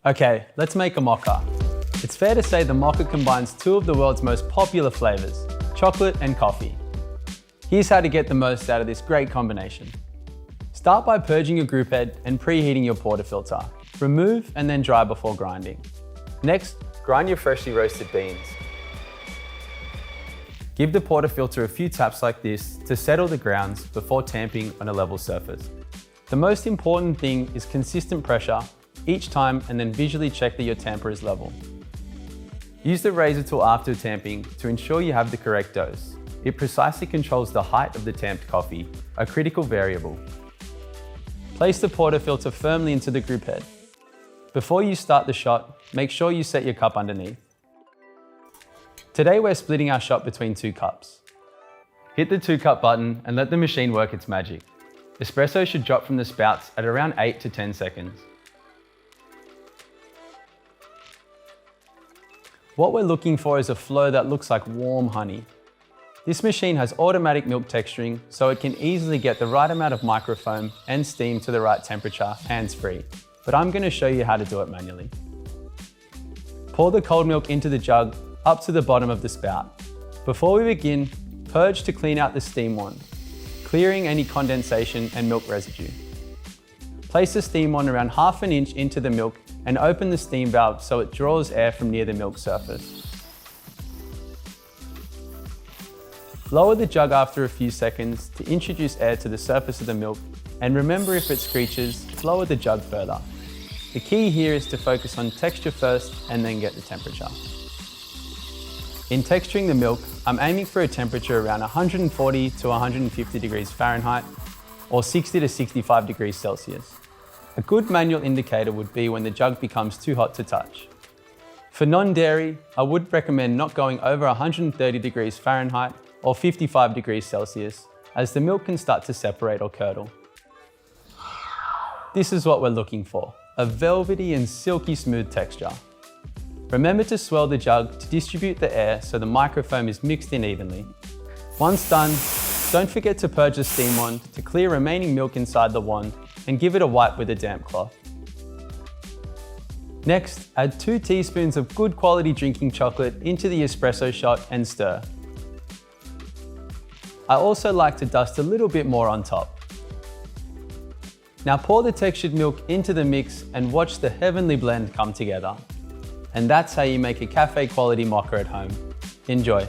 Okay, let's make a mocha. It's fair to say the mocha combines two of the world's most popular flavors, chocolate and coffee. Here's how to get the most out of this great combination. Start by purging your group head and preheating your portafilter. Remove and then dry before grinding. Next, grind your freshly roasted beans. Give the portafilter a few taps like this to settle the grounds before tamping on a level surface. The most important thing is consistent pressure each time and then visually check that your tamper is level. Use the razor tool after tamping to ensure you have the correct dose. It precisely controls the height of the tamped coffee, a critical variable. Place the portafilter firmly into the group head. Before you start the shot, make sure you set your cup underneath. Today we're splitting our shot between 2 cups. Hit the 2-cup button and let the machine work its magic. Espresso should drop from the spouts at around 8 to 10 seconds. What we're looking for is a flow that looks like warm honey. This machine has automatic milk texturing, so it can easily get the right amount of microfoam and steam to the right temperature hands-free, but I'm going to show you how to do it manually. Pour the cold milk into the jug up to the bottom of the spout. Before we begin, purge to clean out the steam wand, clearing any condensation and milk residue. Place the steam wand around ½ an inch into the milk and open the steam valve so it draws air from near the milk surface. Lower the jug after a few seconds to introduce air to the surface of the milk, and remember, if it screeches, lower the jug further. The key here is to focus on texture first and then get the temperature. In texturing the milk, I'm aiming for a temperature around 140 to 150 degrees Fahrenheit or 60 to 65 degrees Celsius. A good manual indicator would be when the jug becomes too hot to touch. For non-dairy, I would recommend not going over 130 degrees Fahrenheit or 55 degrees Celsius, as the milk can start to separate or curdle. This is what we're looking for, a velvety and silky smooth texture. Remember to swirl the jug to distribute the air so the microfoam is mixed in evenly. Once done, don't forget to purge the steam wand to clear remaining milk inside the wand and give it a wipe with a damp cloth. Next, add 2 teaspoons of good quality drinking chocolate into the espresso shot and stir. I also like to dust a little bit more on top. Now pour the textured milk into the mix and watch the heavenly blend come together. And that's how you make a cafe quality mocha at home. Enjoy.